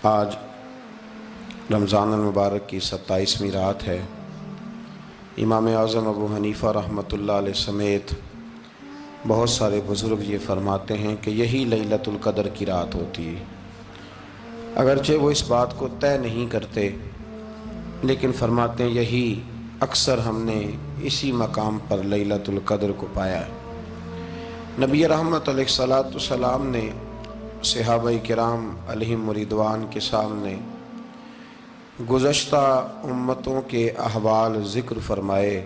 آج رمضان المبارک کی 27ویں رات ہے۔ امام اعظم ابو حنیفہ رحمۃ اللہ علیہ سمیت بہت سارے بزرگ یہ فرماتے ہیں کہ یہی لیلۃ القدر کی رات ہوتی ہے۔ اگرچہ وہ اس بات کو طے نہیں کرتے، لیکن فرماتے ہیں یہی اکثر ہم نے اسی مقام پر لیلۃ القدر کو پایا ہے۔ نبی رحمت علیہ الصلوۃ والسلام نے صحابہ کرام علیہم رضوان کے سامنے گزشتہ امتوں کے احوال ذکر فرمائے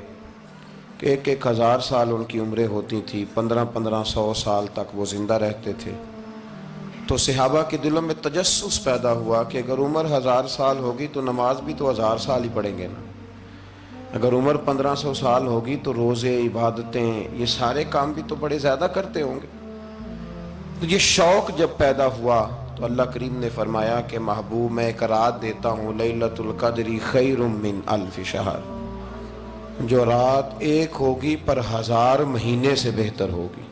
کہ ایک 1000 سال ان کی عمریں ہوتی تھی، 1500 سال تک وہ زندہ رہتے تھے۔ تو صحابہ کے دلوں میں تجسس پیدا ہوا کہ اگر عمر 1000 سال ہوگی تو نماز بھی تو 1000 سال ہی پڑھیں گے نا، اگر عمر 1500 سال ہوگی تو روزے، عبادتیں، یہ سارے کام بھی تو بڑے زیادہ کرتے ہوں گے۔ تو یہ شوق جب پیدا ہوا تو اللہ کریم نے فرمایا کہ محبوب میں ایک رات دیتا ہوں، لیلۃ القدر خیر من الف شہر، جو رات ایک ہوگی پر 1000 مہینے سے بہتر ہوگی،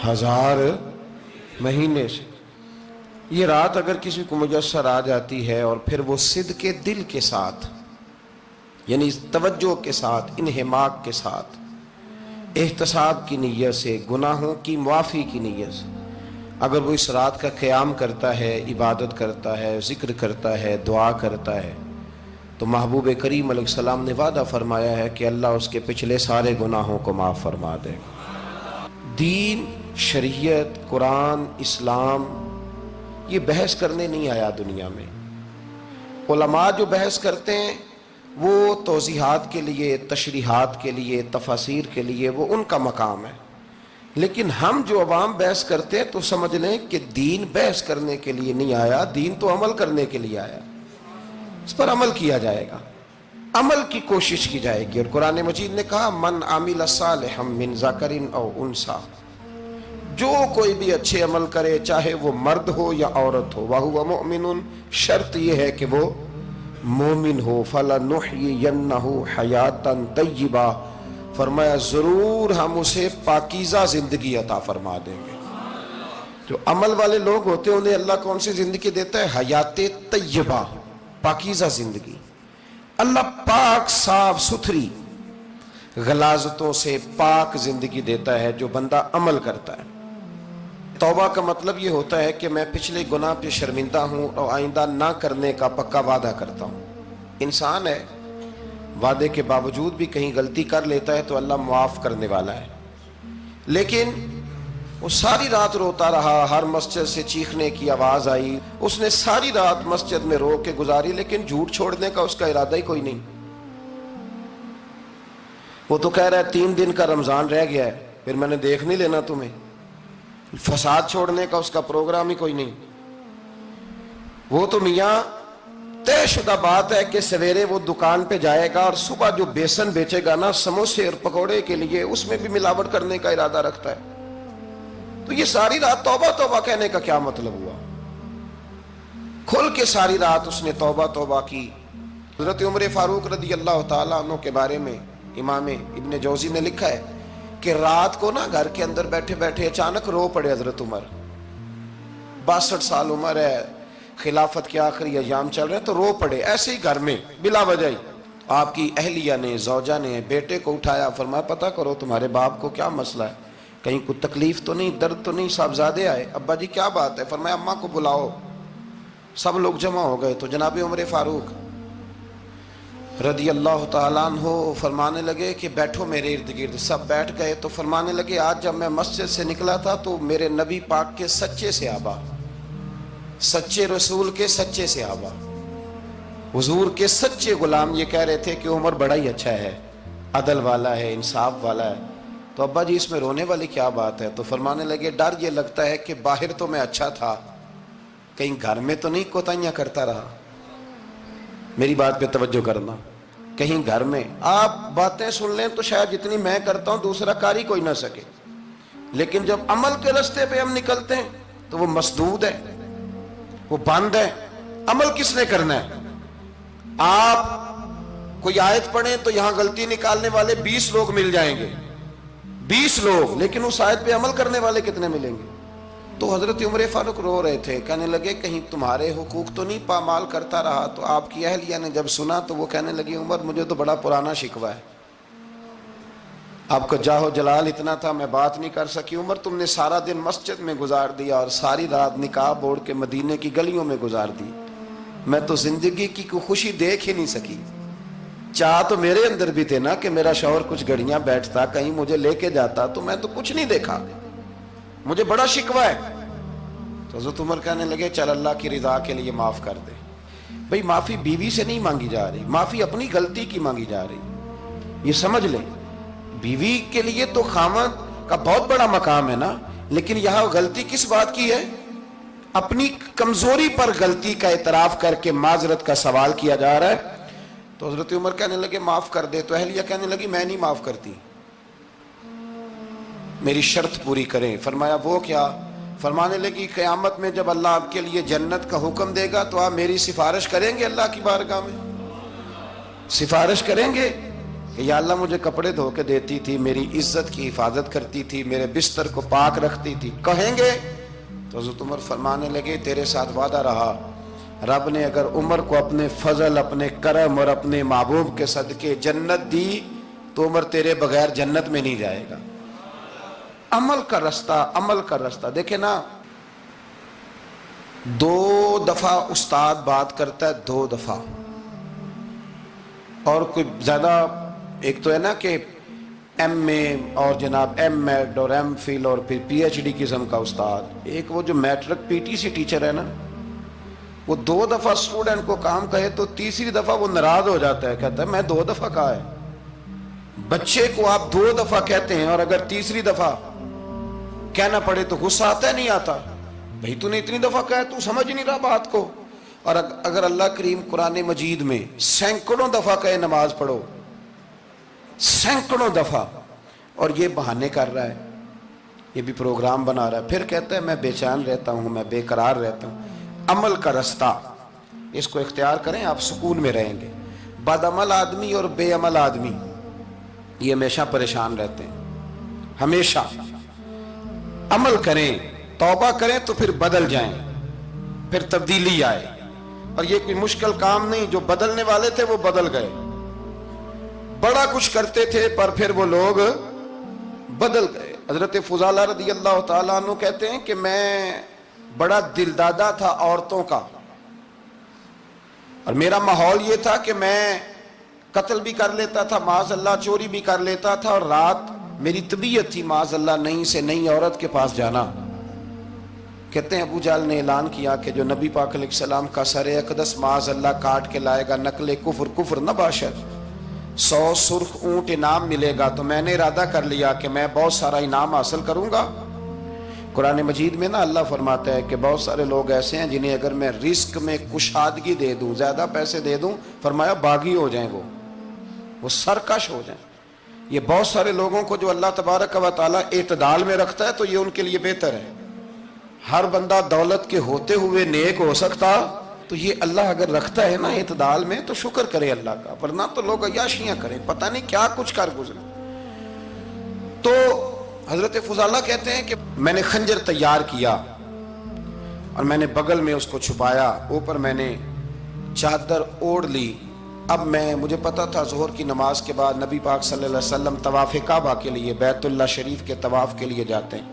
1000 مہینے سے۔ یہ رات اگر کسی کو میسر آ جاتی ہے اور پھر وہ صدق دل کے ساتھ، یعنی توجہ کے ساتھ، انہماک کے ساتھ، احتساب کی نیت سے، گناہوں کی معافی کی نیت سے اگر وہ اس رات کا قیام کرتا ہے، عبادت کرتا ہے، ذکر کرتا ہے، دعا کرتا ہے، تو محبوب کریم علیہ السلام نے وعدہ فرمایا ہے کہ اللہ اس کے پچھلے سارے گناہوں کو معاف فرما دے گا۔ دین، شریعت، قرآن، اسلام یہ بحث کرنے نہیں آیا دنیا میں۔ علماء جو بحث کرتے ہیں وہ توضیحات کے لیے، تشریحات کے لیے، تفاسیر کے لیے، وہ ان کا مقام ہے، لیکن ہم جو عوام بحث کرتے ہیں تو سمجھ لیں کہ دین بحث کرنے کے لیے نہیں آیا، دین تو عمل کرنے کے لیے آیا، اس پر عمل کیا جائے گا، عمل کی کوشش کی جائے گی۔ اور قرآن مجید نے کہا من عمل صالحا من ذکر او انثی، جو کوئی بھی اچھے عمل کرے چاہے وہ مرد ہو یا عورت ہو، وَهُوَ مُؤْمِنٌ، شرط یہ ہے کہ وہ مومن ہو، فَلَنُحْيِيَنَّهُ حَيَاةً طَيِّبَةً، فرمایا ضرور ہم اسے پاکیزہ زندگی عطا فرما دیں گے۔ جو عمل والے لوگ ہوتے ہیں انہیں اللہ کون سی زندگی دیتا ہے؟ حیات طیبہ، پاکیزہ زندگی۔ اللہ پاک، صاف ستھری، غلاظتوں سے پاک زندگی دیتا ہے جو بندہ عمل کرتا ہے۔ توبہ کا مطلب یہ ہوتا ہے کہ میں پچھلے گناہ پہ شرمندہ ہوں اور آئندہ نہ کرنے کا پکا وعدہ کرتا ہوں۔ انسان ہے، وعدے کے باوجود بھی کہیں غلطی کر لیتا ہے تو اللہ معاف کرنے والا ہے، لیکن وہ ساری رات روتا رہا، ہر مسجد سے چیخنے کی آواز آئی، اس نے ساری رات مسجد میں رو کے گزاری، لیکن جھوٹ چھوڑنے کا اس کا ارادہ ہی کوئی نہیں۔ وہ تو کہہ رہا ہے 3 دن کا رمضان رہ گیا ہے، پھر میں نے دیکھ نہیں لینا تمہیں۔ فساد چھوڑنے کا اس کا پروگرام ہی کوئی نہیں۔ وہ تو میاں طے شدہ بات ہے کہ سویرے وہ دکان پہ جائے گا اور صبح جو بیسن بیچے گا نا سموسے اور پکوڑے کے لیے، اس میں بھی ملاوٹ کرنے کا ارادہ رکھتا ہے۔ تو یہ ساری رات توبہ توبہ کہنے کا کیا مطلب ہوا؟ کھل کے ساری رات اس نے توبہ توبہ کی۔ حضرت عمر فاروق رضی اللہ تعالیٰ عنہ کے بارے میں امام ابن جوزی نے لکھا ہے کہ رات کو نا گھر کے اندر بیٹھے بیٹھے اچانک رو پڑے حضرت عمر، 62 سال عمر ہے، خلافت کے آخری ایام چل رہے ہیں، تو رو پڑے ایسے ہی گھر میں بلا وجہ ہی۔ آپ کی اہلیہ نے، زوجہ نے بیٹے کو اٹھایا، فرمایا پتہ کرو تمہارے باپ کو کیا مسئلہ ہے، کہیں کوئی تکلیف تو نہیں، درد تو نہیں، صاحبزادے آئے؟ ابا جی کیا بات ہے؟ فرمایا اماں کو بلاؤ۔ سب لوگ جمع ہو گئے تو جناب عمر فاروق رضی اللہ تعالیٰ عنہ فرمانے لگے کہ بیٹھو میرے ارد گرد۔ سب بیٹھ گئے تو فرمانے لگے آج جب میں مسجد سے نکلا تھا تو میرے نبی پاک کے سچے صحابہ، سچے رسول کے سچے صحابہ، حضور کے سچے غلام یہ کہہ رہے تھے کہ عمر بڑا ہی اچھا ہے، عدل والا ہے، انصاف والا ہے۔ تو ابا جی اس میں رونے والی کیا بات ہے؟ تو فرمانے لگے ڈر یہ لگتا ہے کہ باہر تو میں اچھا تھا، کہیں گھر میں تو نہیں کوتاہیاں کرتا رہا۔ میری بات پہ توجہ کرنا، کہیں گھر میں آپ باتیں سن لیں تو شاید جتنی میں کرتا ہوں دوسرا کار ہی کوئی نہ سکے، لیکن جب عمل کے راستے پہ ہم نکلتے ہیں تو وہ مسدود ہے، وہ بند ہے۔ عمل کس نے کرنا ہے؟ آپ کوئی آیت پڑھیں تو یہاں غلطی نکالنے والے 20 لوگ مل جائیں گے، 20 لوگ، لیکن اس آیت پہ عمل کرنے والے کتنے ملیں گے؟ تو حضرت عمر فاروق رو رہے تھے، کہنے لگے کہیں تمہارے حقوق تو نہیں پامال کرتا رہا؟ تو آپ کی اہلیہ نے جب سنا تو وہ کہنے لگی عمر مجھے تو بڑا پرانا شکوہ ہے، آپ کا جاہ و جلال اتنا تھا میں بات نہیں کر سکی۔ عمر تم نے سارا دن مسجد میں گزار دیا اور ساری رات نقاب اوڑھ کے مدینے کی گلیوں میں گزار دی، میں تو زندگی کی کوئی خوشی دیکھ ہی نہیں سکی۔ چاہ تو میرے اندر بھی تھے نا کہ میرا شوہر کچھ گھڑیاں بیٹھتا، کہیں مجھے لے کے جاتا، تو میں تو کچھ نہیں دیکھا، مجھے بڑا شکوہ ہے۔ تو حضرت عمر کہنے لگے چل اللہ کی رضا کے لیے معاف کر دے۔ بھئی معافی بیوی سے نہیں مانگی جا رہی، معافی اپنی غلطی کی مانگی جا رہی، یہ سمجھ لیں۔ بیوی کے لیے تو خاوند کا بہت بڑا مقام ہے نا، لیکن یہاں غلطی کس بات کی ہے؟ اپنی کمزوری پر غلطی کا اعتراف کر کے معذرت کا سوال کیا جا رہا ہے۔ تو حضرت عمر کہنے لگے معاف کر دے، تو اہلیہ کہنے لگی میں نہیں معاف کرتی، میری شرط پوری کریں۔ فرمایا وہ کیا؟ فرمانے لگی قیامت میں جب اللہ آپ کے لیے جنت کا حکم دے گا تو آپ میری سفارش کریں گے اللہ کی بارگاہ میں؟ سفارش کریں گے کہ یا اللہ مجھے کپڑے دھو کے دیتی تھی، میری عزت کی حفاظت کرتی تھی، میرے بستر کو پاک رکھتی تھی، کہیں گے؟ تو حضرت عمر فرمانے لگے تیرے ساتھ وعدہ رہا، رب نے اگر عمر کو اپنے فضل، اپنے کرم اور اپنے محبوب کے صدقے جنت دی تو عمر تیرے بغیر جنت میں نہیں جائے گا۔ عمل کا رستہ، عمل کا رستہ دیکھیں نا، 2 دفعہ استاد بات کرتا ہے، 2 دفعہ، اور کوئی زیادہ، ایک تو ہے نا کہ ایم اے اور جناب ایم ایڈ اور ایم فل اور پھر پی ایچ ڈی قسم کا استاد، ایک وہ جو matric P T C teacher ہے نا، وہ 2 دفعہ اسٹوڈنٹ کو کام کہے تو تیسری دفعہ وہ ناراض ہو جاتا ہے، کہتا ہے میں 2 دفعہ کہا ہے۔ بچے کو آپ 2 دفعہ کہتے ہیں اور اگر تیسری دفعہ کہنا پڑے تو غصہ آتا ہے نہیں آتا؟ بھئی تو نے اتنی دفعہ کہا ہے، تو سمجھ نہیں رہا بات کو۔ اور اگر اللہ کریم قرآن مجید میں سینکڑوں دفعہ کہے نماز پڑھو، سینکڑوں دفعہ، اور یہ بہانے کر رہا ہے، یہ بھی پروگرام بنا رہا ہے، پھر کہتا ہے میں بے چین رہتا ہوں، میں بے قرار رہتا ہوں۔ عمل کا رستہ اس کو اختیار کریں، آپ سکون میں رہیں گے۔ بد عمل آدمی اور بے عمل آدمی یہ ہمیشہ پریشان رہتے ہیں، ہمیشہ۔ عمل کریں، توبہ کریں تو پھر بدل جائیں، پھر تبدیلی آئے، اور یہ کوئی مشکل کام نہیں، جو بدلنے والے تھے وہ بدل گئے، بڑا کچھ کرتے تھے پر پھر وہ لوگ بدل گئے۔ حضرت فضالہ رضی اللہ تعالیٰ عنہ کہتے ہیں کہ میں بڑا دلدادہ تھا عورتوں کا، اور میرا ماحول یہ تھا کہ میں قتل بھی کر لیتا تھا، معاذ اللہ چوری بھی کر لیتا تھا، اور رات میری طبیعت تھی معاذ اللہ نئی سے نئی عورت کے پاس جانا۔ کہتے ہیں ابو جہل نے اعلان کیا کہ جو نبی پاک علیہ السلام کا سر اقدس معاذ اللہ کاٹ کے لائے گا، نقل کفر کفر نہ باشد، 100 سرخ اونٹ انعام ملے گا۔ تو میں نے ارادہ کر لیا کہ میں بہت سارا انعام حاصل کروں گا۔ قرآن مجید میں نا اللہ فرماتا ہے کہ بہت سارے لوگ ایسے ہیں جنہیں اگر میں رزق میں کشادگی دے دوں، زیادہ پیسے دے دوں، فرمایا باغی ہو جائیں، وہ سرکش ہو جائیں۔ یہ بہت سارے لوگوں کو جو اللہ تبارک و تعالیٰ اعتدال میں رکھتا ہے تو یہ ان کے لیے بہتر ہے۔ ہر بندہ دولت کے ہوتے ہوئے نیک ہو سکتا، تو یہ اللہ اگر رکھتا ہے نا اعتدال میں تو شکر کرے اللہ کا، ورنہ تو لوگ عیاشیاں کریں، پتہ نہیں کیا کچھ کر گزرے۔ تو حضرت فضالہ کہتے ہیں کہ میں نے خنجر تیار کیا اور میں نے بغل میں اس کو چھپایا، اوپر میں نے چادر اوڑھ لی۔ اب مجھے پتا تھا ظہر کی نماز کے بعد نبی پاک صلی اللہ علیہ وسلم طواف کعبہ کے لیے، بیت اللہ شریف کے طواف کے لیے جاتے ہیں۔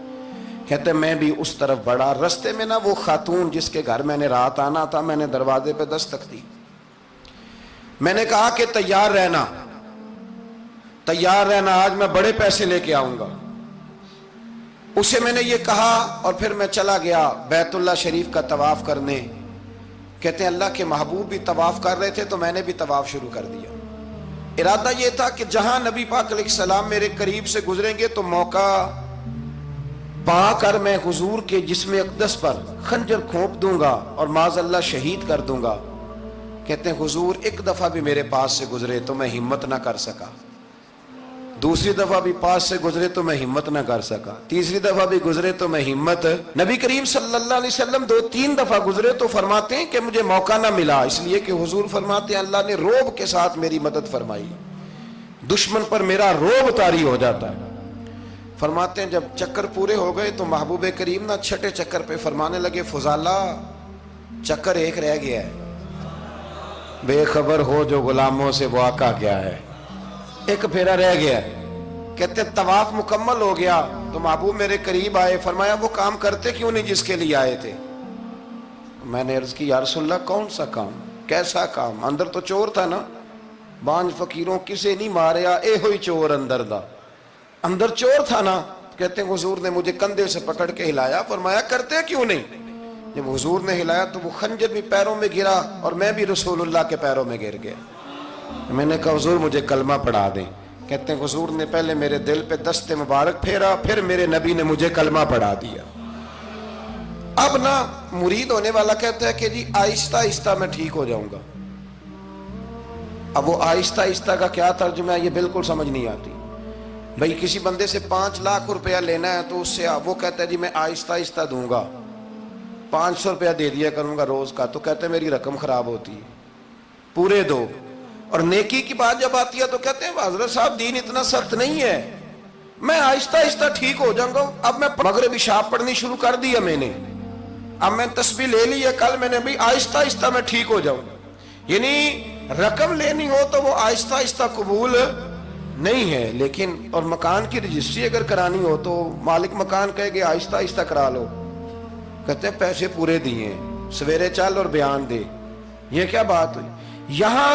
کہتے ہیں میں بھی اس طرف بڑھا، رستے میں نا وہ خاتون جس کے گھر میں نے رات آنا تھا، میں نے دروازے پہ دستک دی، میں نے کہا کہ تیار رہنا، تیار رہنا، آج میں بڑے پیسے لے کے آؤں گا۔ اسے میں نے یہ کہا اور پھر میں چلا گیا بیت اللہ شریف کا طواف کرنے۔ کہتے ہیں اللہ کے محبوب بھی طواف کر رہے تھے تو میں نے بھی طواف شروع کر دیا۔ ارادہ یہ تھا کہ جہاں نبی پاک علیہ السلام میرے قریب سے گزریں گے تو موقع پا کر میں حضور کے جسم اقدس پر خنجر کھونپ دوں گا اور معاذ اللہ شہید کر دوں گا۔ کہتے ہیں حضور ایک دفعہ بھی میرے پاس سے گزرے تو میں ہمت نہ کر سکا، دوسری دفعہ بھی پاس سے گزرے تو میں ہمت نہ کر سکا، تیسری دفعہ بھی گزرے تو میں ہمت، نبی کریم صلی اللہ علیہ وسلم 2-3 دفعہ گزرے تو فرماتے ہیں کہ مجھے موقع نہ ملا، اس لیے کہ حضور فرماتے ہیں اللہ نے روب کے ساتھ میری مدد فرمائی، دشمن پر میرا روب طاری ہو جاتا ہے۔ فرماتے ہیں جب چکر پورے ہو گئے تو محبوب کریم نا چھٹے چکر پہ فرمانے لگے فضالہ چکر ایک رہ گیا ہے، بے خبر ہو جو غلاموں سے وہ آقا کیا ہے، ایک پھیرا رہ گیا ہے۔ کہتے طواف مکمل ہو گیا تو محبوب میرے قریب آئے، فرمایا وہ کام کرتے کیوں نہیں جس کے لیے آئے تھے؟ میں نے عرض کی یا رسول اللہ کون سا کام، کیسا کام؟ اندر تو چور تھا نا، بانج فقیروں کسے نہیں ماریا، اے ہوئی چور اندر دا، اندر چور تھا نا۔ کہتے ہیں حضور نے مجھے کندھے سے پکڑ کے ہلایا، فرمایا کرتے کیوں نہیں؟ جب حضور نے ہلایا تو وہ خنجر بھی پیروں میں گرا اور میں بھی رسول اللہ کے پیروں میں گر گیا۔ میں نے کہا حضور مجھے کلمہ پڑھا دیں۔ کہتے ہیں حضور نے پہلے میرے دل پہ دست مبارک پھیرا، پھر میرے نبی نے مجھے کلمہ پڑھا دیا۔ اب نا مرید ہونے والا کہتا ہے کہ جی آہستہ آہستہ میں ٹھیک ہو جاؤں گا۔ اب وہ آہستہ آہستہ کا کیا ترجمہ ہے یہ بالکل سمجھ نہیں آتی۔ بھئی کسی بندے سے 5 لاکھ روپیہ لینا ہے تو اس سے وہ کہتا ہے جی میں آہستہ آہستہ دوں گا، 500 روپیہ دے دیا کروں گا روز کا، تو کہتے ہیں میری رقم خراب ہوتی ہے، پورے دو۔ اور نیکی کی بات جب آتی ہے تو کہتے ہیں حضرت صاحب دین اتنا سخت نہیں ہے، میں آہستہ آہستہ ٹھیک ہو جاؤں گا۔ اب میں مغربی شاب پڑھنی شروع کر دیا میں نے، اب میں تسبیح لے لی ہے کل میں نے، بھی آہستہ آہستہ میں ٹھیک ہو جاؤں۔ یعنی رقم لینی ہو تو وہ آہستہ آہستہ قبول نہیں ہے، لیکن اور مکان کی رجسٹری اگر کرانی ہو تو مالک مکان کہے گے آہستہ آہستہ کرا لو، کہتے ہیں پیسے پورے دیے، سویرے چل اور بیان دے۔ یہ کیا بات ہوئی؟ یہاں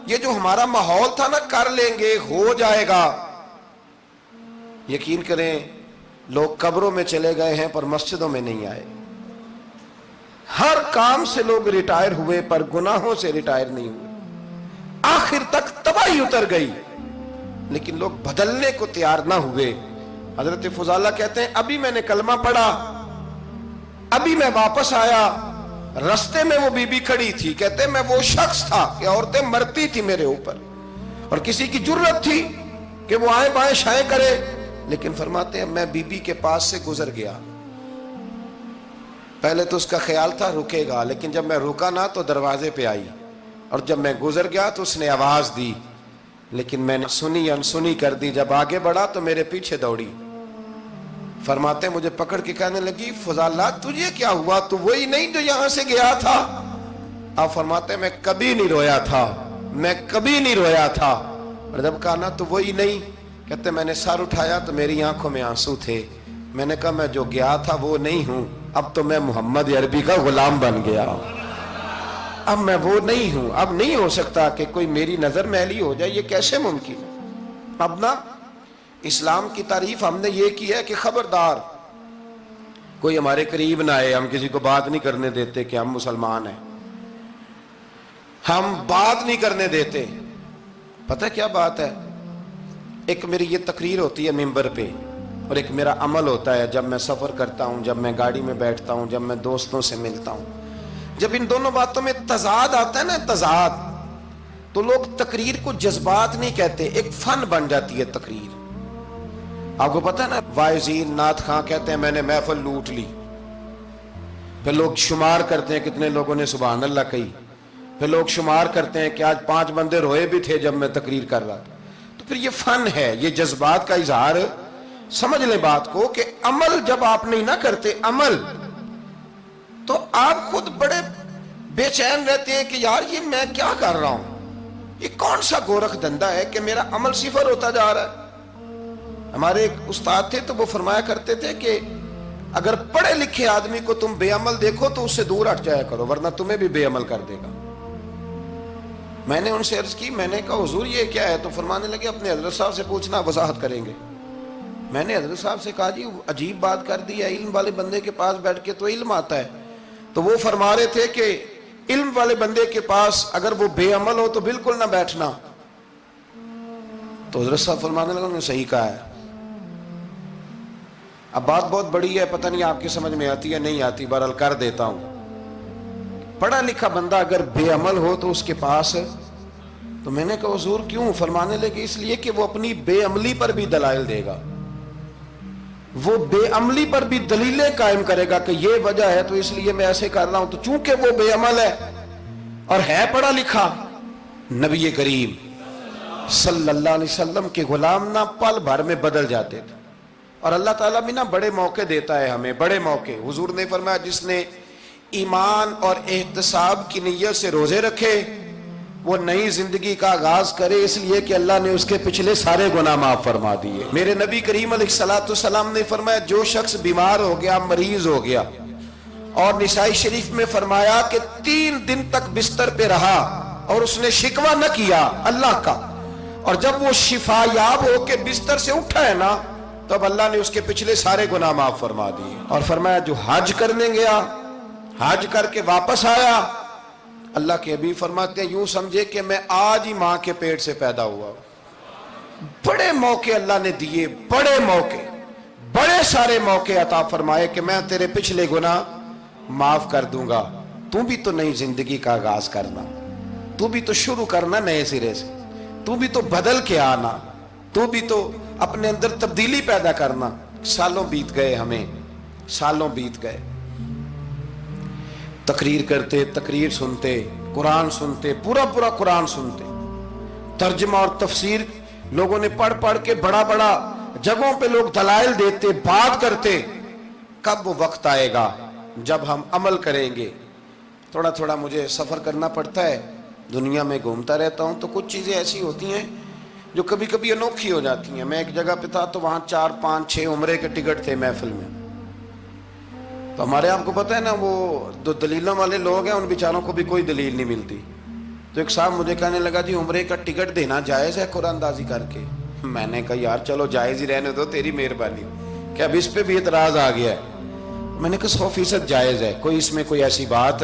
یہ جو ہمارا ماحول تھا نا کر لیں گے ہو جائے گا، یقین کریں لوگ قبروں میں چلے گئے ہیں پر مسجدوں میں نہیں آئے۔ ہر کام سے لوگ ریٹائر ہوئے پر گناہوں سے ریٹائر نہیں ہوئے، آخر تک تباہی اتر گئی لیکن لوگ بدلنے کو تیار نہ ہوئے۔ حضرت فضالہ کہتے ہیں ابھی میں نے کلمہ پڑھا، ابھی میں واپس آیا، رستے میں وہ بی بی کھڑی تھی، کہتے ہیں میں وہ شخص تھا کہ عورتیں مرتی تھی میرے اوپر اور کسی کی جرت تھی کہ وہ آئیں بائیں شائیں کرے، لیکن فرماتے ہیں میں بی بی کے پاس سے گزر گیا۔ پہلے تو اس کا خیال تھا رکے گا، لیکن جب میں رکا نہ تو دروازے پہ آئی، اور جب میں گزر گیا تو اس نے آواز دی، لیکن میں نے سنی انسنی کر دی، جب آگے بڑھا تو میرے پیچھے دوڑی۔ فرماتے ہیں مجھے پکڑ کے کہنے لگی فضالہ تجھے کیا ہوا، تو وہی نہیں جو یہاں سے گیا تھا؟ آپ فرماتے ہیں میں کبھی نہیں رویا تھا، میں کبھی نہیں رویا تھا۔ اور جب کہا نا تو وہی نہیں، کہتے میں نے سر اٹھایا تو میری آنکھوں میں آنسو تھے۔ میں نے کہا میں جو گیا تھا وہ نہیں ہوں، اب تو میں محمد عربی کا غلام بن گیا، اب میں وہ نہیں ہوں، اب نہیں ہو سکتا کہ کوئی میری نظر میلی ہو جائے، یہ کیسے ممکن ہے؟ اب نا اسلام کی تعریف ہم نے یہ کی ہے کہ خبردار کوئی ہمارے قریب نہ آئے، ہم کسی کو بات نہیں کرنے دیتے کہ ہم مسلمان ہیں، ہم بات نہیں کرنے دیتے۔ پتہ کیا بات ہے، ایک میری یہ تقریر ہوتی ہے ممبر پہ، اور ایک میرا عمل ہوتا ہے جب میں سفر کرتا ہوں، جب میں گاڑی میں بیٹھتا ہوں، جب میں دوستوں سے ملتا ہوں۔ جب ان دونوں باتوں میں تضاد آتا ہے نا، تضاد، تو لوگ تقریر کو جذبات نہیں کہتے، ایک فن بن جاتی ہے تقریر۔ آپ کو پتہ ہے نا وائزین نعت خواں کہتے ہیں میں نے محفل لوٹ لی، پھر لوگ شمار کرتے ہیں کتنے لوگوں نے سبحان اللہ کہی، پھر لوگ شمار کرتے ہیں کہ آج 5 بندے روئے بھی تھے جب میں تقریر کر رہا تھا۔ تو پھر یہ فن ہے، یہ جذبات کا اظہار۔ سمجھ لیں بات کو کہ عمل جب آپ نہیں نہ کرتے عمل، تو آپ خود بڑے بے چین رہتے ہیں کہ یار یہ میں کیا کر رہا ہوں، یہ کون سا گورکھ دھندا ہے کہ میرا عمل صفر ہوتا جا رہا ہے۔ ہمارے ایک استاد تھے تو وہ فرمایا کرتے تھے کہ اگر پڑھے لکھے آدمی کو تم بے عمل دیکھو تو اس سے دور ہٹ جایا کرو ورنہ تمہیں بھی بے عمل کر دے گا۔ میں نے ان سے عرض کی، میں نے کہا حضور یہ کیا ہے؟ تو فرمانے لگے اپنے حضرت صاحب سے پوچھنا، وضاحت کریں گے۔ میں نے حضرت صاحب سے کہا جی عجیب بات کر دی ہے، علم والے بندے کے پاس بیٹھ کے تو علم آتا ہے۔ تو وہ فرما رہے تھے کہ علم والے بندے کے پاس اگر وہ بے عمل ہو تو بالکل نہ بیٹھنا۔ تو حضرت صاحب فرمانے لگے انہوں نے صحیح کہا ہے۔ اب بات بہت بڑی ہے، پتہ نہیں آپ کی سمجھ میں آتی ہے نہیں آتی، بہرحال کر دیتا ہوں۔ پڑھا لکھا بندہ اگر بے عمل ہو تو اس کے پاس، تو میں نے کہا حضور کیوں؟ فرمانے لگے اس لیے کہ وہ اپنی بے عملی پر بھی دلائل دے گا، وہ بے عملی پر بھی دلیلیں قائم کرے گا کہ یہ وجہ ہے تو اس لیے میں ایسے کر رہا ہوں۔ تو چونکہ وہ بے عمل ہے اور ہے پڑھا لکھا، نبی کریم صلی اللہ علیہ وسلم کے غلام نہ پل بھر میں بدل جاتے تھے۔ اور اللہ تعالیٰ بھی نا بڑے موقع دیتا ہے ہمیں، بڑے موقع۔ حضور نے فرمایا جس نے ایمان اور احتساب کی نیت سے روزے رکھے وہ نئی زندگی کا آغاز کرے، اس لیے کہ اللہ نے اس کے پچھلے سارے گناہ معاف فرما دیے۔ میرے نبی کریم علیہ السلام نے فرمایا جو شخص بیمار ہو گیا، مریض ہو گیا، اور نسائی شریف میں فرمایا کہ 3 دن تک بستر پہ رہا اور اس نے شکوہ نہ کیا اللہ کا، اور جب وہ شفا یاب ہو کے بستر سے اٹھا ہے نا، تب اللہ نے اس کے پچھلے سارے گناہ معاف فرما دیے۔ اور فرمایا جو حج کرنے گیا، حج کر کے واپس آیا، اللہ کے حبیب فرماتے ہیں یوں سمجھے کہ میں آج ہی ماں کے پیٹ سے پیدا ہوا۔ بڑے موقع اللہ نے دیے، بڑے موقع، بڑے سارے موقع عطا فرمائے کہ میں تیرے پچھلے گناہ معاف کر دوں گا، تو بھی تو نئی زندگی کا آغاز کرنا، تو بھی تو شروع کرنا نئے سرے سے، تو بھی تو بدل کے آنا، تو بھی تو اپنے اندر تبدیلی پیدا کرنا۔ سالوں بیت گئے، ہمیں سالوں بیت گئے، تقریر کرتے، تقریر سنتے، قرآن سنتے، پورا قرآن سنتے، ترجمہ اور تفسیر لوگوں نے پڑھ پڑھ کے بڑا جگہوں پہ لوگ دلائل دیتے، بات کرتے۔ کب وہ وقت آئے گا جب ہم عمل کریں گے؟ تھوڑا مجھے سفر کرنا پڑتا ہے، دنیا میں گھومتا رہتا ہوں، تو کچھ چیزیں ایسی ہوتی ہیں جو کبھی کبھی انوکھی ہو جاتی ہیں۔ میں ایک جگہ پہ تھا تو وہاں 4 5 6 عمرے کے ٹکٹ تھے محفل میں، تو ہمارے آپ کو پتہ ہے نا وہ جو دلیلوں والے لوگ ہیں ان بیچاروں کو بھی کوئی دلیل نہیں ملتی۔ تو ایک صاحب مجھے کہنے لگا جی عمرے کا ٹکٹ دینا جائز ہے قرآن اندازی کر کے؟ میں نے کہا یار چلو جائز ہی رہنے دو، تیری مہربانی کہ اب اس پہ بھی اعتراض آ گیا ہے۔ میں نے کہا 100% جائز ہے، کوئی اس میں کوئی ایسی بات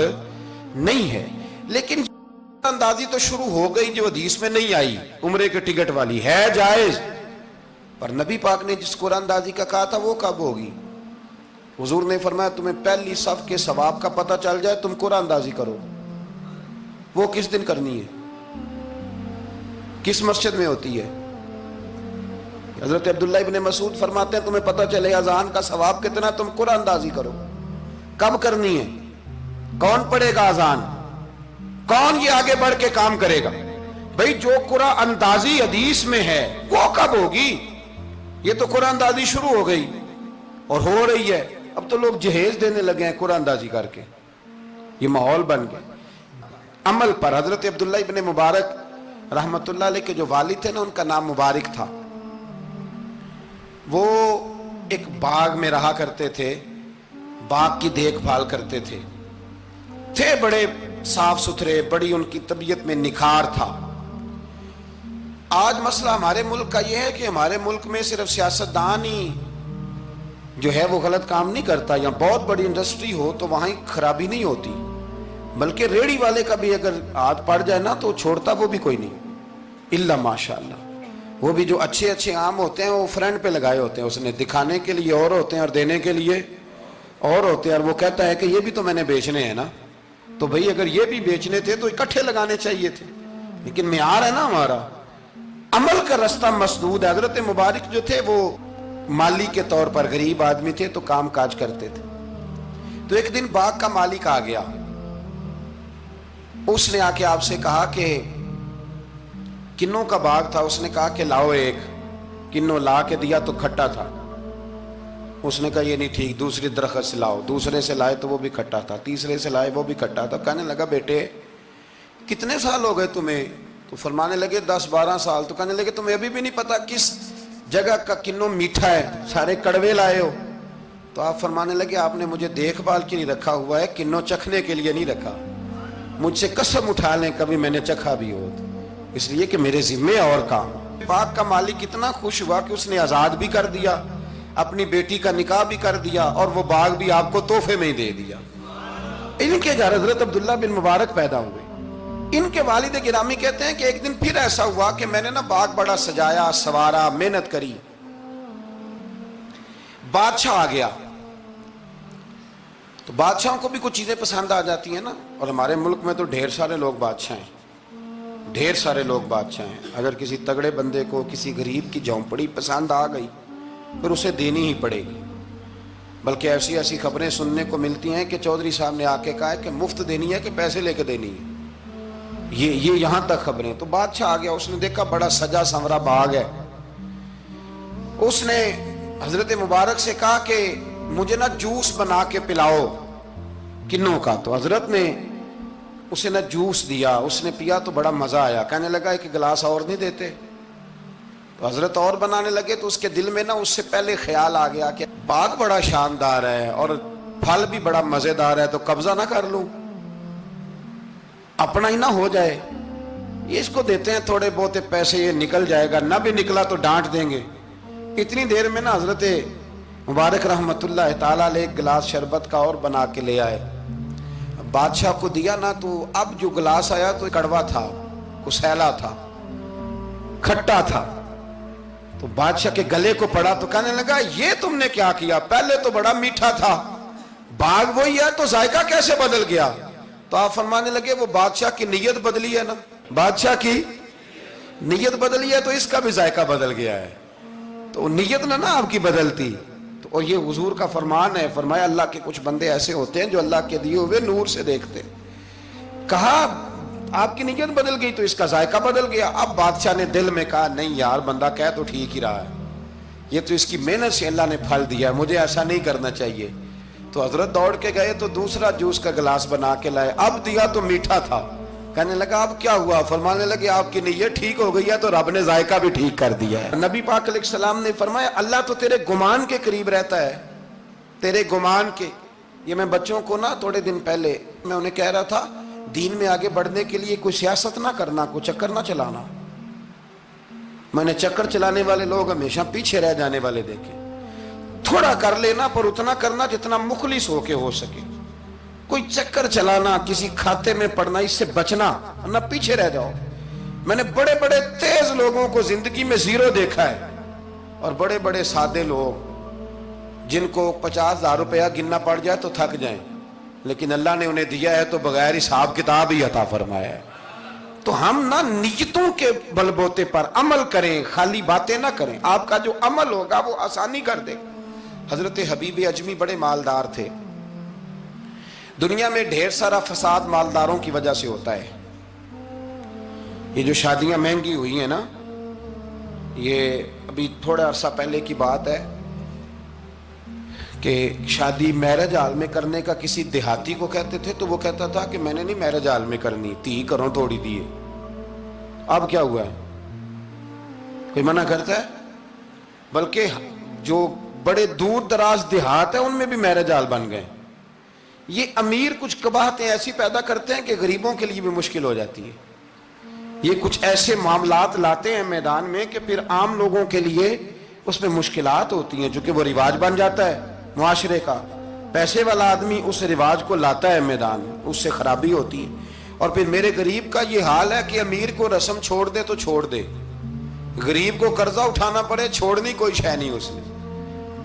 نہیں ہے، لیکن اندازی تو شروع ہو گئی جو حدیث میں نہیں آئی، عمرے کے ٹکٹ والی ہے جائز، پر نبی پاک نے جس قرآن اندازی کا کہا تھا وہ کب ہوگی؟ حضور نے فرمایا تمہیں پہلی صف کے ثواب کا پتہ چل جائے تم قرآن اندازی کرو، وہ کس دن کرنی ہے، کس مسجد میں ہوتی ہے؟ حضرت عبداللہ ابن مسعود فرماتے ہیں تمہیں پتہ چلے اذان کا ثواب کتنا، تم قرآن اندازی کرو۔ کب کرنی ہے؟ کون پڑھے گا اذان؟ کون یہ آگے بڑھ کے کام کرے گا؟ بھئی جو قرآن اندازی حدیث میں ہے وہ کب ہوگی؟ یہ تو قرآن اندازی شروع ہو گئی اور ہو رہی ہے، اب تو لوگ جہیز دینے لگے ہیں قرآن اندازی کر کے، یہ ماحول بن گیا۔ عمل پر حضرت عبداللہ ابن مبارک رحمت اللہ علیہ کے جو والد تھے نا، ان کا نام مبارک تھا، وہ ایک باغ میں رہا کرتے تھے، باغ کی دیکھ بھال کرتے تھے بڑے صاف ستھرے، بڑی ان کی طبیعت میں نکھار تھا۔ آج مسئلہ ہمارے ملک کا یہ ہے کہ ہمارے ملک میں صرف سیاستدان ہی جو ہے وہ غلط کام نہیں کرتا، یا بہت بڑی انڈسٹری ہو تو وہاں ہی خرابی نہیں ہوتی، بلکہ ریڑی والے کا بھی اگر ہاتھ پڑ جائے نا تو چھوڑتا وہ بھی کوئی نہیں، الا ماشاءاللہ۔ وہ بھی جو اچھے آم ہوتے ہیں وہ فرنٹ پہ لگائے ہوتے ہیں، اس نے دکھانے کے لیے اور ہوتے ہیں اور دینے کے لیے اور ہوتے ہیں، اور وہ کہتا ہے کہ یہ بھی تو میں نے بیچنے ہیں نا، تو بھئی اگر یہ بھی بیچنے تھے تو اکٹھے لگانے چاہیے تھے، لیکن معیار ہے نا ہمارا، عمل کا رستہ مسدود ہے۔ حضرت مبارک جو تھے وہ مالی کے طور پر غریب آدمی تھے تو کام کاج کرتے تھے، تو ایک دن باغ کا مالک آ گیا، اس نے آ کے آپ سے کہا کہ کنوں کا باغ تھا، اس نے کہا کہ لاؤ ایک، کنوں لا کے دیا تو کھٹا تھا، اس نے کہا یہ نہیں ٹھیک، دوسری درخت سے لاؤ، دوسرے سے لائے تو وہ بھی کھٹا تھا، تیسرے سے لائے وہ بھی کھٹا تھا۔ کہنے لگا بیٹے کتنے سال ہو گئے تمہیں؟ تو فرمانے لگے 10-12 سال۔ تو کہنے لگے تمہیں ابھی بھی نہیں پتا کس جگہ کا کنوں میٹھا ہے، سارے کڑوے لائے ہو؟ تو آپ فرمانے لگے آپ نے مجھے دیکھ بھال کے لیے رکھا ہوا ہے، کنوں چکھنے کے لیے نہیں رکھا، مجھ سے قسم اٹھا لیں کبھی میں نے چکھا بھی ہو، اس لیے کہ میرے ذمے اور کام۔ باغ کا مالک اتنا خوش ہوا کہ اس نے آزاد بھی کر دیا، اپنی بیٹی کا نکاح بھی کر دیا، اور وہ باغ بھی آپ کو تحفے میں ہی دے دیا۔ ان کے گھر حضرت عبداللہ بن مبارک پیدا ہوئے۔ ان کے والد گرامی کہتے ہیں کہ ایک دن پھر ایسا ہوا کہ میں نے نا باغ بڑا سجایا، سوارا، محنت کری، بادشاہ آ گیا، تو بادشاہوں کو بھی کچھ چیزیں پسند آ جاتی ہیں نا، اور ہمارے ملک میں تو ڈھیر سارے لوگ بادشاہ ہیں، ڈھیر سارے لوگ بادشاہ ہیں۔ اگر کسی تگڑے بندے کو کسی غریب کی جھونپڑی پسند آ گئی پھر اسے دینی ہی پڑے گی، بلکہ ایسی خبریں سننے کو ملتی ہیں کہ چودھری صاحب نے آ کے کہا ہے کہ مفت دینی ہے کہ پیسے لے کے دینی ہے، یہ یہاں تک خبریں۔ تو بادشاہ آ گیا، اس نے دیکھا بڑا سجا سنورا باغ ہے، اس نے حضرت مبارک سے کہا کہ مجھے نا جوس بنا کے پلاؤ کنوں کا. تو حضرت نے اسے نا جوس دیا, اس نے پیا تو بڑا مزہ آیا. کہنے لگا ایک گلاس اور نہیں دیتے؟ تو حضرت اور بنانے لگے تو اس کے دل میں نا اس سے پہلے خیال آ گیا کہ باغ بڑا شاندار ہے اور پھل بھی بڑا مزیدار ہے, تو قبضہ نہ کر لوں, اپنا ہی نہ ہو جائے. یہ اس کو دیتے ہیں تھوڑے بہت پیسے, یہ نکل جائے گا, نہ بھی نکلا تو ڈانٹ دیں گے. اتنی دیر میں نا حضرت مبارک رحمت اللہ تعالیٰ علیہ ایک گلاس شربت کا اور بنا کے لے آئے. بادشاہ کو دیا نا, تو اب جو گلاس آیا تو کڑوا تھا, کسیلا تھا, کھٹا تھا. تو بادشاہ کے گلے کو پڑا تو کہنے لگا یہ تم نے کیا کیا, پہلے تو بڑا میٹھا تھا, باغ وہی ہے تو ذائقہ کیسے بدل گیا؟ تو آپ فرمانے لگے وہ بادشاہ کی نیت بدلی ہے نا, بادشاہ کی نیت بدلی ہے تو اس کا بھی ذائقہ بدل گیا ہے. تو نیت نہ آپ کی بدلتی. تو اور یہ حضور کا فرمان ہے, فرمایا اللہ کے کچھ بندے ایسے ہوتے ہیں جو اللہ کے دیے ہوئے نور سے دیکھتے. کہا آپ کی نیت بدل گئی تو اس کا ذائقہ بدل گیا. اب بادشاہ نے دل میں کہا نہیں یار بندہ کہہ تو ٹھیک ہی رہا ہے, یہ تو اس کی محنت سے اللہ نے پھل دیا, مجھے ایسا نہیں کرنا چاہیے. تو حضرت دوڑ کے گئے تو دوسرا جوس کا گلاس بنا کے لائے. اب دیا تو میٹھا تھا. کہنے لگا اب کیا ہوا؟ فرمانے لگے آپ کی نیت ٹھیک ہو گئی ہے تو رب نے ذائقہ بھی ٹھیک کر دیا ہے. نبی پاک علیہ السلام نے فرمایا اللہ تو تیرے گمان کے قریب رہتا ہے, تیرے گمان کے. یہ میں بچوں کو نا تھوڑے دن پہلے میں انہیں کہہ رہا تھا دین میں آگے بڑھنے کے لیے کوئی سیاست نہ کرنا, کوئی چکر نہ چلانا. میں نے چکر چلانے والے لوگ ہمیشہ پیچھے رہ جانے والے دیکھے. تھوڑا کر لینا پر اتنا کرنا جتنا مخلص ہو کے ہو سکے. کوئی چکر چلانا, کسی کھاتے میں پڑنا, اس سے بچنا, نہ پیچھے رہ جاؤ. میں نے بڑے بڑے تیز لوگوں کو زندگی میں زیرو دیکھا ہے, اور بڑے بڑے سادے لوگ جن کو 50,000 روپیہ گننا پڑ جائے تو تھک جائیں, لیکن اللہ نے انہیں دیا ہے تو بغیر حساب کتاب ہی عطا فرمایا ہے. تو ہم نہ نیتوں کے بل بوتے پر عمل کریں, خالی باتیں نہ کریں. آپ کا جو عمل ہوگا وہ آسانی کر دے. حضرت حبیب اجمی بڑے مالدار تھے. دنیا میں ڈھیر سارا فساد مالداروں کی وجہ سے ہوتا ہے. یہ جو شادیاں مہنگی ہوئی ہیں نا, یہ ابھی تھوڑا عرصہ پہلے کی بات ہے کہ شادی میرج ہال میں کرنے کا کسی دیہاتی کو کہتے تھے تو وہ کہتا تھا کہ میں نے نہیں میرج ہال میں کرنی, تی کروں توڑی دیے. اب کیا ہوا ہے؟ کوئی منع کرتا ہے؟ بلکہ جو بڑے دور دراز دیہات ہیں ان میں بھی میرج ہال بن گئے. یہ امیر کچھ قباحتیں ایسی پیدا کرتے ہیں کہ غریبوں کے لیے بھی مشکل ہو جاتی ہے. یہ کچھ ایسے معاملات لاتے ہیں میدان میں کہ پھر عام لوگوں کے لیے اس میں مشکلات ہوتی ہیں, چونکہ وہ رواج بن جاتا ہے معاشرے کا. پیسے والا آدمی اس رواج کو لاتا ہے میدان میں, اس سے خرابی ہوتی ہے. اور پھر میرے غریب کا یہ حال ہے کہ امیر کو رسم چھوڑ دے تو چھوڑ دے, غریب کو قرضہ اٹھانا پڑے, چھوڑنی کوئی شے نہیں اس نے,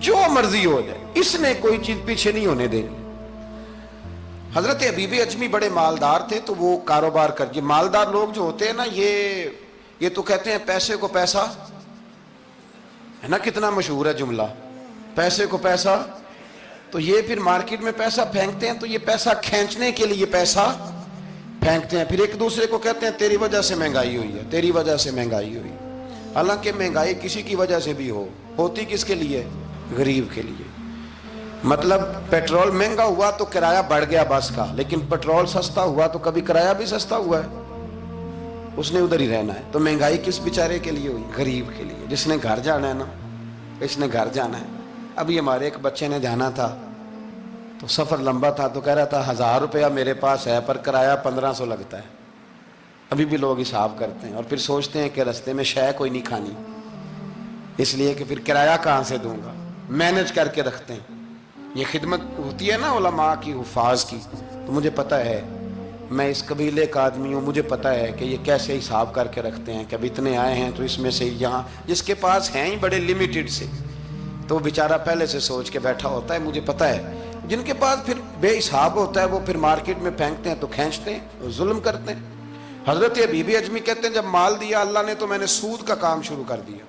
جو مرضی ہو جائے, اس نے کوئی چیز پیچھے نہیں ہونے دینی. حضرت حبیب اجمی بڑے مالدار تھے تو وہ کاروبار کر. یہ مالدار لوگ جو ہوتے ہیں نا یہ تو کہتے ہیں پیسے کو پیسہ ہے نا, کتنا مشہور ہے جملہ, پیسے کو پیسہ. تو یہ پھر مارکیٹ میں پیسہ پھینکتے ہیں تو یہ پیسہ کھینچنے کے لیے پیسہ پھینکتے ہیں. پھر ایک دوسرے کو کہتے ہیں تیری وجہ سے مہنگائی ہوئی ہے, تیری وجہ سے مہنگائی ہوئی. حالانکہ مہنگائی کسی کی وجہ سے بھی ہوتی کس کے لیے؟ غریب کے لیے. مطلب پیٹرول مہنگا ہوا تو کرایہ بڑھ گیا بس کا, لیکن پیٹرول سستا ہوا تو کبھی کرایہ بھی سستا ہوا ہے, اس نے ادھر ہی رہنا ہے. تو مہنگائی کس بیچارے کے لیے ہوئی؟ غریب کے لیے, جس نے گھر جانا ہے نا, اس نے گھر جانا ہے. ابھی ہمارے ایک بچے نے جانا تھا تو سفر لمبا تھا تو کہہ رہا تھا 1000 روپیہ میرے پاس ہے پر کرایہ 1500 لگتا ہے. ابھی بھی لوگ حساب کرتے ہیں اور پھر سوچتے ہیں کہ رستے میں شے کوئی نہیں کھانی, اس لیے کہ پھر کرایہ کہاں سے دوں گا, مینج کر کے رکھتے ہیں. یہ خدمت ہوتی ہے نا علماء کی, حفاظ کی. تو مجھے پتہ ہے, میں اس قبیلے کا آدمی ہوں, مجھے پتہ ہے کہ یہ کیسے حساب کر کے رکھتے ہیں کہ اب اتنے آئے ہیں تو اس میں سے یہاں جس کے پاس ہیں ہی بڑے لمیٹڈ سے تو وہ بیچارہ پہلے سے سوچ کے بیٹھا ہوتا ہے. مجھے پتہ ہے جن کے پاس پھر بے حساب ہوتا ہے وہ پھر مارکیٹ میں پھینکتے ہیں تو کھینچتے ہیں, ظلم کرتے ہیں. حضرت حبیب اجمی کہتے ہیں جب مال دیا اللہ نے تو میں نے سود کا کام شروع کر دیا.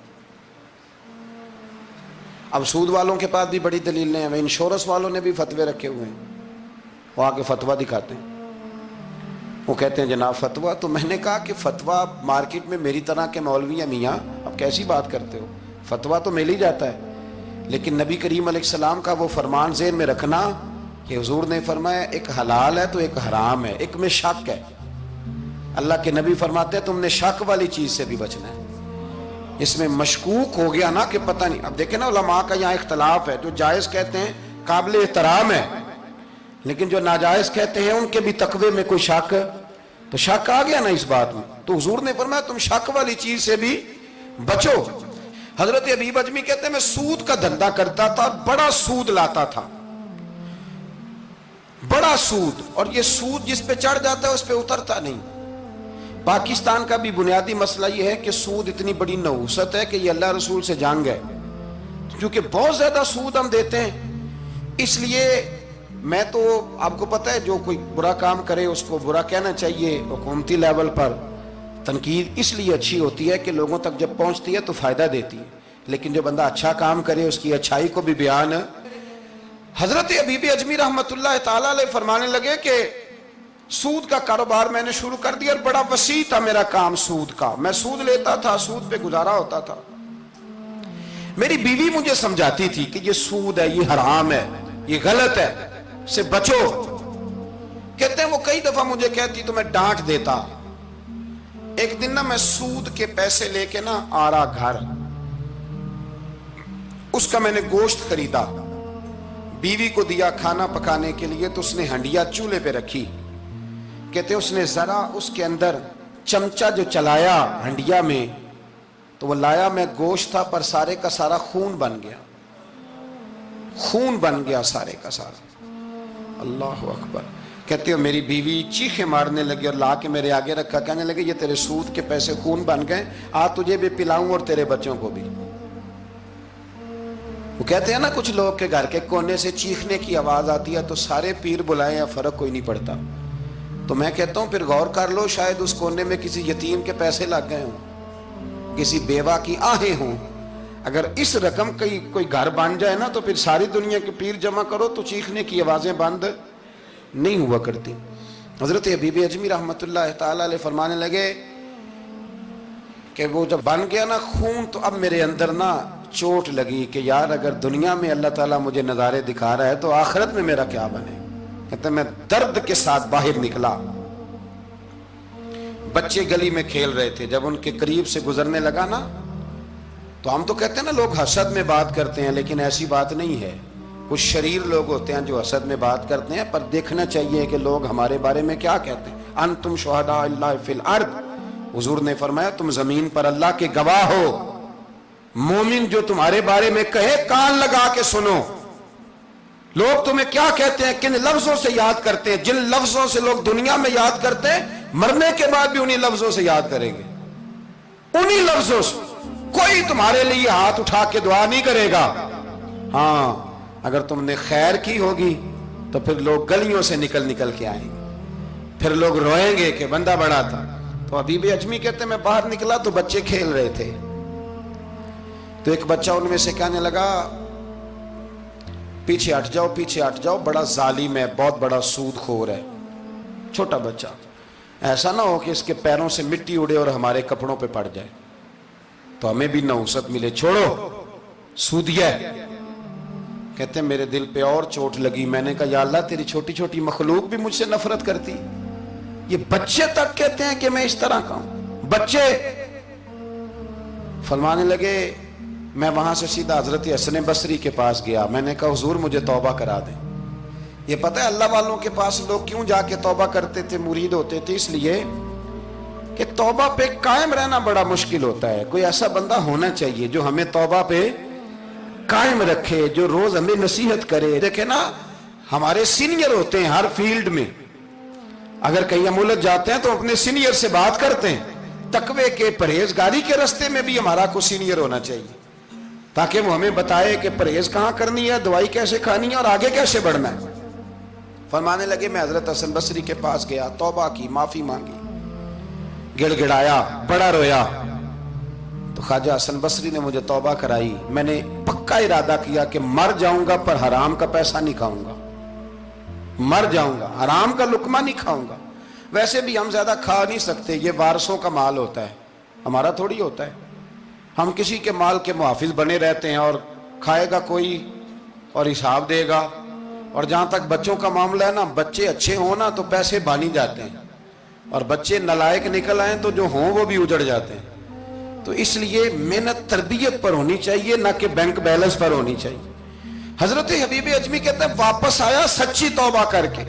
اب سود والوں کے پاس بھی بڑی دلیلیں ہیں, انشورنس والوں نے بھی فتوے رکھے ہوئے ہیں, وہ آگے فتویٰ دکھاتے ہیں. وہ کہتے ہیں جناب فتویٰ. تو میں نے کہا کہ فتویٰ مارکیٹ میں میری طرح کے مولوی ہیں میاں, اب کیسی بات کرتے ہو, فتویٰ تو مل ہی جاتا ہے. لیکن نبی کریم علیہ السلام کا وہ فرمان ذہن میں رکھنا کہ حضور نے فرمایا ایک حلال ہے تو ایک حرام ہے، ایک میں شک ہے۔ اللہ کے نبی فرماتے ہیں تم نے شک والی چیز سے بھی بچنا ہے۔ اس میں مشکوک ہو گیا نا کہ پتہ نہیں، اب دیکھیں نا علماء کا یہاں اختلاف ہے، جو جائز کہتے ہیں قابل احترام ہے، لیکن جو ناجائز کہتے ہیں ان کے بھی تقوی میں کوئی شک، تو شک آ گیا نا اس بات میں، تو حضور نے فرمایا تم شک والی چیز سے بھی بچو۔ حضرت حبیب اجمی کہتے ہیں میں سود کا دھندا کرتا تھا، بڑا سود لاتا تھا، بڑا سود، اور یہ سود جس پہ چڑھ جاتا ہے اس پہ اترتا نہیں۔ پاکستان کا بھی بنیادی مسئلہ یہ ہے کہ سود اتنی بڑی نحوست ہے کہ یہ اللہ رسول سے جنگ ہے، کیونکہ بہت زیادہ سود ہم دیتے ہیں۔ اس لیے میں تو آپ کو پتہ ہے جو کوئی برا کام کرے اس کو برا کہنا چاہیے، حکومتی لیول پر تنقید اس لیے اچھی ہوتی ہے کہ لوگوں تک جب پہنچتی ہے تو فائدہ دیتی ہے، لیکن جو بندہ اچھا کام کرے اس کی اچھائی کو بھی بیان۔ حضرت حبیب اجمی رحمت اللہ تعالیٰ علیہ فرمانے لگے کہ سود کا کاروبار میں نے شروع کر دیا اور بڑا وسیع تھا میرا کام سود کا، میں سود لیتا تھا، سود پہ گزارا ہوتا تھا۔ میری بیوی مجھے سمجھاتی تھی کہ یہ سود ہے، یہ حرام ہے، یہ غلط ہے، سے بچو۔ کہتے ہیں وہ کئی دفعہ مجھے کہتی تو میں ڈانٹ دیتا۔ ایک دن نا میں سود کے پیسے لے کے نا آ رہا گھر، اس کا میں نے گوشت خریدا، بیوی کو دیا کھانا پکانے کے لیے، تو اس نے ہنڈیا چولہے پہ رکھی۔ کہتے اس نے ذرا اس کے اندر چمچہ جو چلایا ہنڈیا میں، تو وہ لایا میں گوشت تھا پر سارے کا سارا خون بن گیا، خون بن گیا سارے کا سارا۔ اللہ اکبر۔ کہتے ہو میری بیوی چیخیں مارنے لگی اور لا کے میرے آگے رکھا، کہنے لگے یہ تیرے سود کے پیسے خون بن گئے، آ تجھے بھی پلاؤں اور تیرے بچوں کو بھی۔ وہ کہتے ہیں نا کچھ لوگ کے گھر کے کونے سے چیخنے کی آواز آتی ہے تو سارے پیر بلائیں یا فرق کوئی نہیں پڑتا۔ تو میں کہتا ہوں پھر غور کر لو، شاید اس کونے میں کسی یتیم کے پیسے لگ گئے ہوں، کسی بیوہ کی آہیں ہوں۔ اگر اس رقم کی کوئی گھر بن جائے نا تو پھر ساری دنیا کے پیر جمع کرو تو چیخنے کی آوازیں بند نہیں ہوا کرتی۔ حضرت حبیب اجمی رحمت اللہ تعالیٰ علیہ فرمانے لگے کہ وہ جب بن گیا نا خون، تو اب میرے اندر نا چوٹ لگی کہ یار اگر دنیا میں اللہ تعالیٰ مجھے نظارے دکھا رہا ہے تو آخرت میں میرا کیا بنے۔ کہتے ہیں میں درد کے ساتھ باہر نکلا، بچے گلی میں کھیل رہے تھے، جب ان کے قریب سے گزرنے لگا نا تو ہم تو کہتے ہیں نا لوگ حسد میں بات کرتے ہیں، لیکن ایسی بات نہیں ہے۔ کچھ شریر لوگ ہوتے ہیں جو حسد میں بات کرتے ہیں، پر دیکھنا چاہیے کہ لوگ ہمارے بارے میں کیا کہتے ہیں۔ انتم شہداء اللہ فی الارض، حضور نے فرمایا تم زمین پر اللہ کے گواہ ہو۔ مومن جو تمہارے بارے میں کہے کان لگا کے سنو، لوگ تمہیں کیا کہتے ہیں، کن لفظوں سے یاد کرتے ہیں، جن لفظوں سے لوگ دنیا میں یاد کرتے ہیں مرنے کے بعد بھی انہی لفظوں سے یاد کریں گے، انہی لفظوں سے۔ کوئی تمہارے لیے ہاتھ اٹھا کے دعا نہیں کرے گا۔ ہاں اگر تم نے خیر کی ہوگی تو پھر لوگ گلیوں سے نکل نکل کے آئیں گے، پھر لوگ روئیں گے کہ بندہ بڑا تھا۔ تو حبیب اجمی کہتے ہیں میں باہر نکلا تو بچے کھیل رہے تھے، تو ایک بچہ ان میں سے کہنے لگا پیچھے ہٹ جاؤ، پیچھے ہٹ جاؤ، بڑا ظالم ہے، بہت بڑا سود خور ہے۔ چھوٹا بچہ، ایسا نہ ہو کہ اس کے پیروں سے مٹی اڑے اور ہمارے کپڑوں پہ پڑ جائے تو ہمیں بھی نحوست ملے، چھوڑو سودیہ۔ کہتے ہیں میرے دل پہ اور چوٹ لگی، میں نے کہا یا اللہ تیری چھوٹی چھوٹی مخلوق بھی مجھ سے نفرت کرتی، یہ بچے تک کہتے ہیں کہ میں اس طرح کا ہوں۔ بچے فرمانے لگے، میں وہاں سے سیدھا حضرت حسن بصری کے پاس گیا، میں نے کہا حضور مجھے توبہ کرا دیں۔ یہ پتہ ہے اللہ والوں کے پاس لوگ کیوں جا کے توبہ کرتے تھے، مرید ہوتے تھے، اس لیے کہ توبہ پہ قائم رہنا بڑا مشکل ہوتا ہے۔ کوئی ایسا بندہ ہونا چاہیے جو ہمیں توبہ پہ قائم رکھے، جو روز ہمیں نصیحت کرے۔ دیکھیں نا ہمارے سینئر ہوتے ہیں ہر فیلڈ میں، اگر کہیں ہم الجھ جاتے ہیں تو اپنے سینئر سے بات کرتے ہیں۔ تقوی کے پرہیزگاری کے راستے میں بھی ہمارا کوئی سینئر ہونا چاہیے تاکہ وہ ہمیں بتائے کہ پرہیز کہاں کرنی ہے، دوائی کیسے کھانی ہے اور آگے کیسے بڑھنا ہے۔ فرمانے لگے میں حضرت حسن بصری کے پاس گیا، توبہ کی، معافی مانگی، گڑ گڑایا، بڑا رویا، تو خواجہ حسن بصری نے مجھے توبہ کرائی۔ میں نے پکا ارادہ کیا کہ مر جاؤں گا پر حرام کا پیسہ نہیں کھاؤں گا، مر جاؤں گا حرام کا لقمہ نہیں کھاؤں گا۔ ویسے بھی ہم زیادہ کھا نہیں سکتے، یہ وارثوں کا مال ہوتا ہے، ہمارا تھوڑی ہوتا ہے۔ ہم کسی کے مال کے محافظ بنے رہتے ہیں اور کھائے گا کوئی اور حساب دے گا. اور جہاں تک بچوں کا معاملہ ہے نا، بچے اچھے ہوں نا تو پیسے بانی جاتے ہیں، اور بچے نالائق نکل آئیں تو جو ہوں وہ بھی اجڑ جاتے ہیں. تو اس لیے محنت تربیت پر ہونی چاہیے، نہ کہ بینک بیلنس پر ہونی چاہیے. حضرت حبیب اجمی کہتے ہیں واپس آیا سچی توبہ کر کے،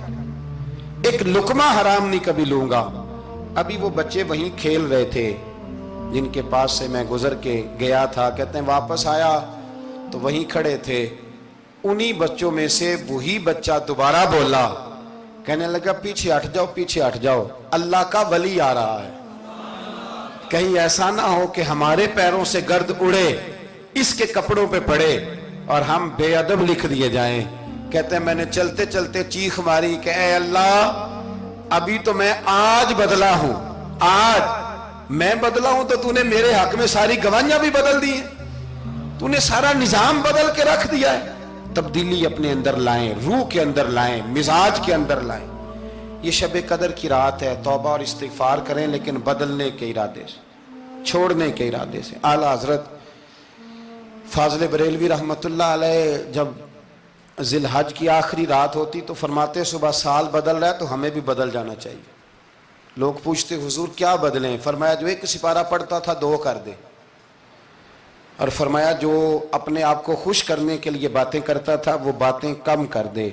ایک لقمہ حرام نہیں کبھی لوں گا. ابھی وہ بچے وہیں کھیل رہے تھے جن کے پاس سے میں گزر کے گیا تھا. کہتے ہیں واپس آیا تو وہیں کھڑے تھے. انہی بچوں میں سے وہی بچہ دوبارہ بولا، کہنے لگا پیچھے ہٹ جاؤ، پیچھے ہٹ جاؤ، اللہ کا ولی آ رہا ہے. کہیں ایسا نہ ہو کہ ہمارے پیروں سے گرد اڑے، اس کے کپڑوں پہ پڑے اور ہم بے ادب لکھ دیے جائیں. کہتے ہیں میں نے چلتے چلتے چیخ ماری کہ اے اللہ، ابھی تو میں آج بدلا ہوں، آج میں بدلا ہوں تو تو نے میرے حق میں ساری گواہیاں بھی بدل دی ہیں، تو نے سارا نظام بدل کے رکھ دیا ہے. تبدیلی اپنے اندر لائیں، روح کے اندر لائیں، مزاج کے اندر لائیں. یہ شب قدر کی رات ہے، توبہ اور استغفار کریں، لیکن بدلنے کے ارادے سے، چھوڑنے کے ارادے سے. اعلیٰ حضرت فاضل بریلوی رحمت اللہ علیہ جب ذی الحج کی آخری رات ہوتی تو فرماتے صبح سال بدل رہا ہے تو ہمیں بھی بدل جانا چاہیے. لوگ پوچھتے حضور کیا بدلیں؟ فرمایا جو ایک سپارہ پڑھتا تھا 2 کر دے، اور فرمایا جو اپنے آپ کو خوش کرنے کے لیے باتیں کرتا تھا وہ باتیں کم کر دے.